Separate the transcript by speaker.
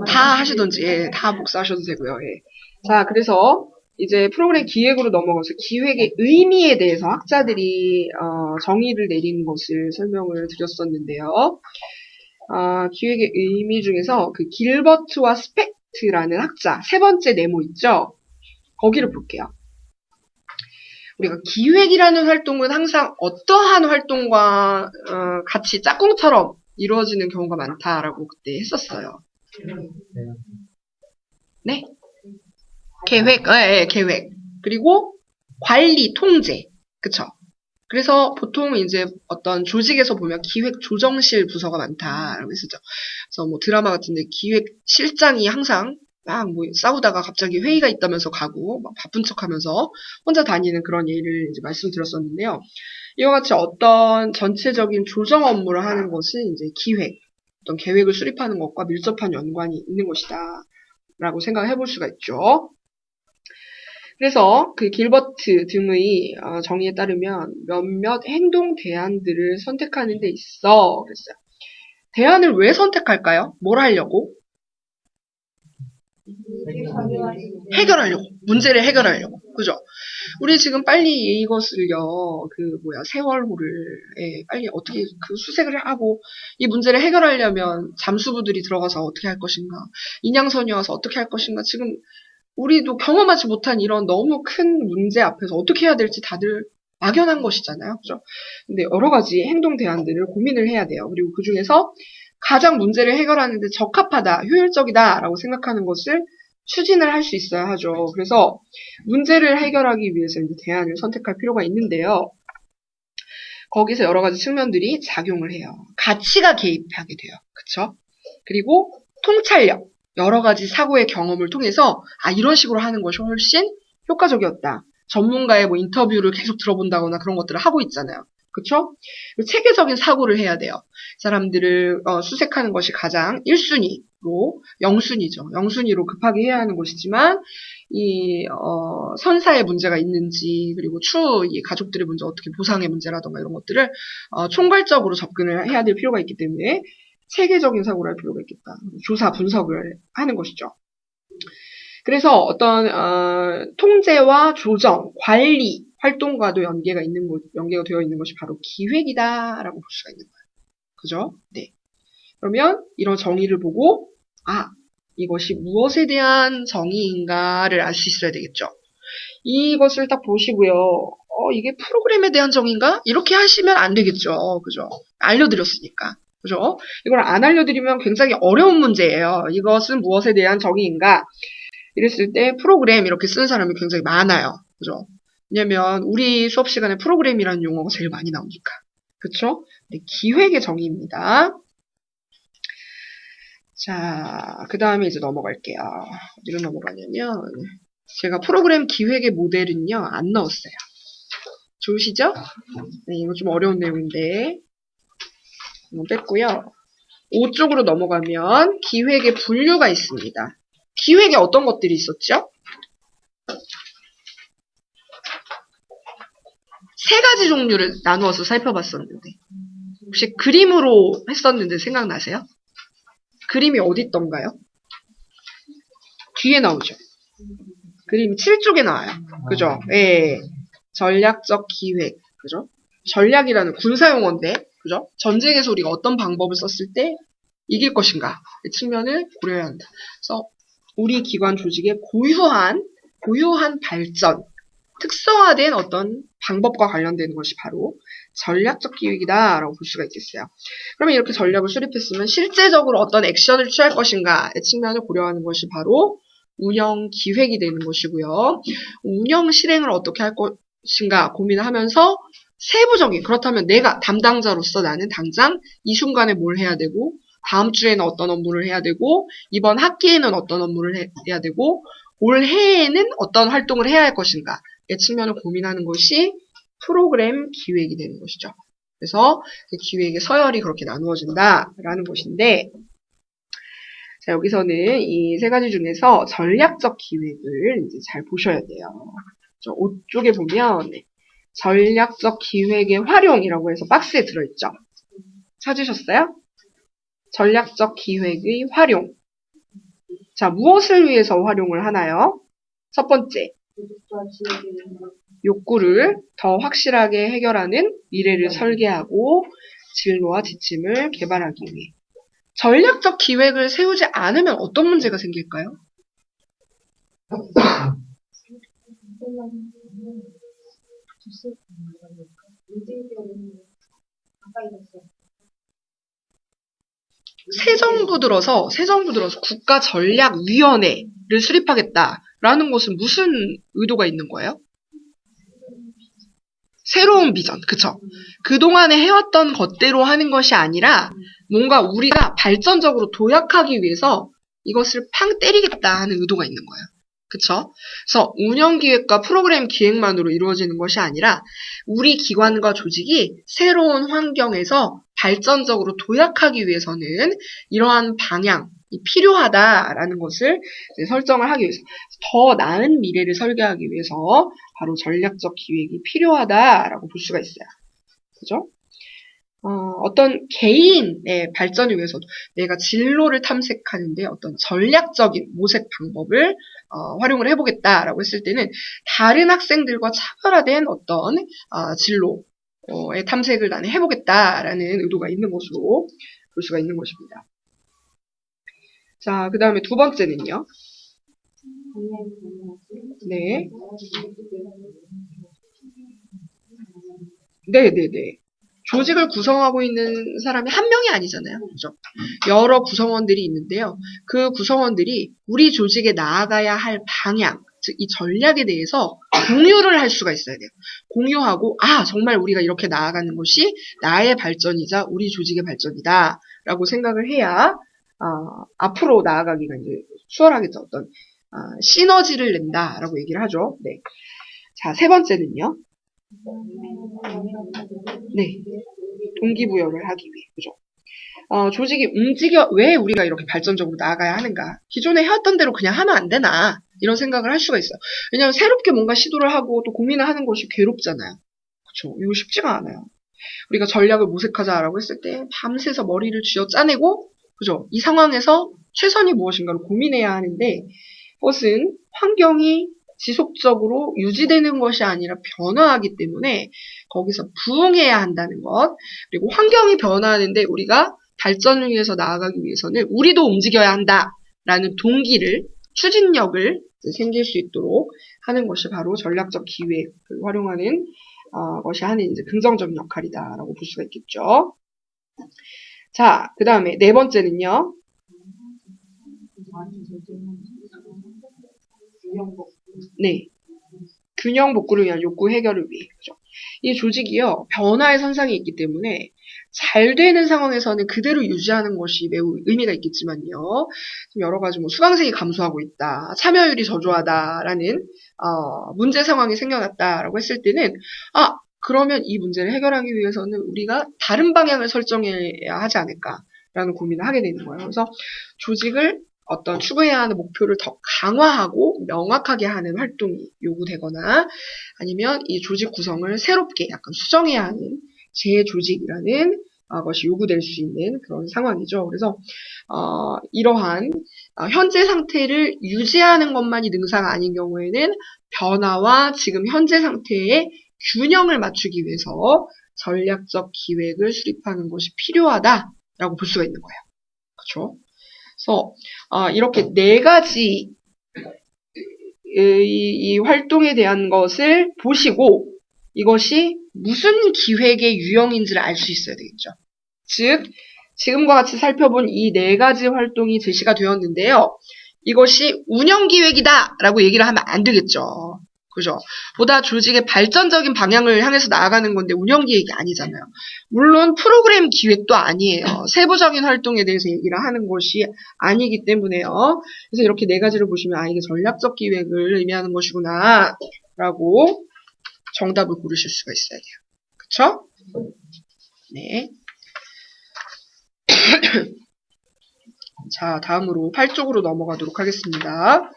Speaker 1: 다 하시던지, 예, 다 복사하셔도 되고요. 예. 자, 그래서 이제 프로그램 기획으로 넘어가서 기획의 의미에 대해서 학자들이 정의를 내리는 것을 설명을 드렸었는데요. 기획의 의미 중에서 그 길버트와 스펙트라는 학자, 세 번째 네모 있죠? 거기를 볼게요. 우리가 기획이라는 활동은 항상 어떠한 활동과 같이 짝꿍처럼 이루어지는 경우가 많다라고 그때 했었어요. 네? 계획, 예, 계획. 그리고 관리, 통제. 그쵸? 그래서 보통 이제 어떤 조직에서 보면 기획조정실 부서가 많다라고 했었죠. 그래서 뭐 드라마 같은데 기획실장이 항상 막 뭐 싸우다가 갑자기 회의가 있다면서 가고 막 바쁜 척하면서 혼자 다니는 그런 예를 이제 말씀드렸었는데요. 이와 같이 어떤 전체적인 조정 업무를 하는 것은 이제 기획, 어떤 계획을 수립하는 것과 밀접한 연관이 있는 것이다라고 생각해 볼 수가 있죠. 그래서 그 길버트 등의 정의에 따르면 몇몇 행동 대안들을 선택하는 데 있어 그랬어요. 대안을 왜 선택할까요? 뭘 하려고? 해결하려고. 문제를 해결하려고. 그죠? 우리 지금 빨리 이것을요, 세월호를, 예, 빨리 어떻게 그 수색을 하고, 이 문제를 해결하려면 잠수부들이 들어가서 어떻게 할 것인가, 인양선이 와서 어떻게 할 것인가, 지금 우리도 경험하지 못한 이런 너무 큰 문제 앞에서 어떻게 해야 될지 다들 막연한 것이잖아요. 그죠? 근데 여러 가지 행동 대안들을 고민을 해야 돼요. 그리고 그 중에서 가장 문제를 해결하는데 적합하다, 효율적이다라고 생각하는 것을 추진을 할 수 있어야 하죠. 그래서 문제를 해결하기 위해서 이제 대안을 선택할 필요가 있는데요. 거기서 여러 가지 측면들이 작용을 해요. 가치가 개입하게 돼요. 그쵸? 그리고 통찰력, 여러 가지 사고의 경험을 통해서 이런 식으로 하는 것이 훨씬 효과적이었다. 전문가의 뭐 인터뷰를 계속 들어본다거나 그런 것들을 하고 있잖아요. 그쵸? 체계적인 사고를 해야 돼요. 사람들을 수색하는 것이 가장 1순위로, 0순위죠. 0순위로 급하게 해야 하는 것이지만 선사의 문제가 있는지, 그리고 이 가족들의 문제, 어떻게 보상의 문제라던가 이런 것들을 총괄적으로 접근을 해야 될 필요가 있기 때문에 체계적인 사고를 할 필요가 있겠다. 조사, 분석을 하는 것이죠. 그래서 어떤 통제와 조정, 관리 활동과도 연계가 되어 있는 것이 바로 기획이다라고 볼 수가 있는 거예요. 그죠? 네. 그러면 이런 정의를 보고 이것이 무엇에 대한 정의인가를 알 수 있어야 되겠죠. 이것을 딱 보시고요. 이게 프로그램에 대한 정의인가? 이렇게 하시면 안 되겠죠. 그죠? 알려드렸으니까. 그죠? 이걸 안 알려드리면 굉장히 어려운 문제예요. 이것은 무엇에 대한 정의인가? 이랬을 때 프로그램 이렇게 쓰는 사람이 굉장히 많아요. 그죠? 왜냐면 우리 수업 시간에 프로그램이라는 용어가 제일 많이 나오니까. 그쵸? 네, 기획의 정의입니다. 자, 그 다음에 이제 넘어갈게요. 어디로 넘어가냐면, 제가 프로그램 기획의 모델은요, 안 넣었어요. 좋으시죠? 네, 이거 좀 어려운 내용인데, 이거 뺐고요. 5쪽으로 넘어가면 기획의 분류가 있습니다. 기획에 어떤 것들이 있었죠? 세 가지 종류를 나누어서 살펴봤었는데, 혹시 그림으로 했었는데 생각나세요? 그림이 어디 있던가요? 뒤에 나오죠. 그림이 7쪽에 나와요. 그죠? 예. 전략적 기획. 그죠? 전략이라는 군사용어인데, 그죠? 전쟁에서 우리가 어떤 방법을 썼을 때 이길 것인가. 이 측면을 고려해야 한다. 그래서 우리 기관 조직의 고유한 발전, 특성화된 어떤 방법과 관련된 것이 바로 전략적 기획이다라고 볼 수가 있겠어요. 그러면 이렇게 전략을 수립했으면 실제적으로 어떤 액션을 취할 것인가의 측면을 고려하는 것이 바로 운영 기획이 되는 것이고요. 운영 실행을 어떻게 할 것인가 고민을 하면서 세부적인, 그렇다면 내가 담당자로서 나는 당장 이 순간에 뭘 해야 되고, 다음 주에는 어떤 업무를 해야 되고, 이번 학기에는 어떤 업무를 해야 되고, 올 해에는 어떤 활동을 해야 할 것인가의 측면을 고민하는 것이 프로그램 기획이 되는 것이죠. 그래서 그 기획의 서열이 그렇게 나누어진다라는 것인데, 자, 여기서는 이 세 가지 중에서 전략적 기획을 이제 잘 보셔야 돼요. 5쪽에 보면 전략적 기획의 활용이라고 해서 박스에 들어있죠. 찾으셨어요? 전략적 기획의 활용. 자, 무엇을 위해서 활용을 하나요? 첫 번째, 욕구를 더 확실하게 해결하는 미래를 설계하고 진로와 지침을 개발하기 위해. 전략적 기획을 세우지 않으면 어떤 문제가 생길까요? 새 정부 들어서 국가전략위원회를 수립하겠다라는 것은 무슨 의도가 있는 거예요? 새로운 비전, 그쵸? 그동안에 해왔던 것대로 하는 것이 아니라 뭔가 우리가 발전적으로 도약하기 위해서 이것을 팡 때리겠다 하는 의도가 있는 거예요. 그쵸? 그래서 운영기획과 프로그램 기획만으로 이루어지는 것이 아니라 우리 기관과 조직이 새로운 환경에서 발전적으로 도약하기 위해서는 이러한 방향이 필요하다라는 것을 설정을 하기 위해서 더 나은 미래를 설계하기 위해서 바로 전략적 기획이 필요하다라고 볼 수가 있어요. 그죠? 어떤 개인의 발전을 위해서도 내가 진로를 탐색하는데 어떤 전략적인 모색 방법을 활용을 해보겠다라고 했을 때는 다른 학생들과 차별화된 어떤 진로의 탐색을 나는 해보겠다라는 의도가 있는 것으로 볼 수가 있는 것입니다. 자, 그 다음에 두 번째는요. 네. 네네네. 조직을 구성하고 있는 사람이 한 명이 아니잖아요. 그죠? 여러 구성원들이 있는데요. 그 구성원들이 우리 조직에 나아가야 할 방향, 즉 이 전략에 대해서 공유를 할 수가 있어야 돼요. 공유하고 정말 우리가 이렇게 나아가는 것이 나의 발전이자 우리 조직의 발전이다 라고 생각을 해야 앞으로 나아가기가 이제 수월하겠죠. 어떤 시너지를 낸다라고 얘기를 하죠. 네. 자, 세 번째는요. 네. 동기부여를 하기 위해. 그죠? 조직이 왜 우리가 이렇게 발전적으로 나아가야 하는가? 기존에 해왔던 대로 그냥 하면 안 되나? 이런 생각을 할 수가 있어요. 왜냐하면 새롭게 뭔가 시도를 하고 또 고민을 하는 것이 괴롭잖아요. 그쵸? 이거 쉽지가 않아요. 우리가 전략을 모색하자라고 했을 때 밤새서 머리를 쥐어 짜내고, 그죠? 이 상황에서 최선이 무엇인가를 고민해야 하는데, 그것은 환경이 지속적으로 유지되는 것이 아니라 변화하기 때문에 거기서 부응해야 한다는 것. 그리고 환경이 변화하는데 우리가 발전을 위해서 나아가기 위해서는 우리도 움직여야 한다라는 동기를, 추진력을 생길 수 있도록 하는 것이 바로 전략적 기획을 활용하는 것이 하는 이제 긍정적인 역할이다라고 볼 수가 있겠죠. 자, 그 다음에 네 번째는요. 네. 균형 복구를 위한 욕구 해결을 위해. 그죠? 이 조직이요, 변화의 선상에 있기 때문에 잘 되는 상황에서는 그대로 유지하는 것이 매우 의미가 있겠지만요. 여러 가지 수강생이 감소하고 있다, 참여율이 저조하다라는 문제 상황이 생겨났다라고 했을 때는 그러면 이 문제를 해결하기 위해서는 우리가 다른 방향을 설정해야 하지 않을까라는 고민을 하게 되는 거예요. 그래서 조직을 어떤 추구해야 하는 목표를 더 강화하고 명확하게 하는 활동이 요구되거나 아니면 이 조직 구성을 새롭게 약간 수정해야 하는 재조직이라는 것이 요구될 수 있는 그런 상황이죠. 그래서 이러한 현재 상태를 유지하는 것만이 능사가 아닌 경우에는 변화와 지금 현재 상태의 균형을 맞추기 위해서 전략적 기획을 수립하는 것이 필요하다라고 볼 수가 있는 거예요. 그렇죠? 그래서 이렇게 네 가지 이 활동에 대한 것을 보시고 이것이 무슨 기획의 유형인지를 알 수 있어야 되겠죠. 즉 지금과 같이 살펴본 이 네 가지 활동이 제시가 되었는데요. 이것이 운영기획이다 라고 얘기를 하면 안 되겠죠. 그죠? 보다 조직의 발전적인 방향을 향해서 나아가는 건데 운영기획이 아니잖아요. 물론 프로그램 기획도 아니에요. 세부적인 활동에 대해서 얘기를 하는 것이 아니기 때문에요. 그래서 이렇게 네 가지를 보시면 이게 전략적 기획을 의미하는 것이구나 라고 정답을 고르실 수가 있어야 돼요. 그쵸? 네. 자, 다음으로 8쪽으로 넘어가도록 하겠습니다.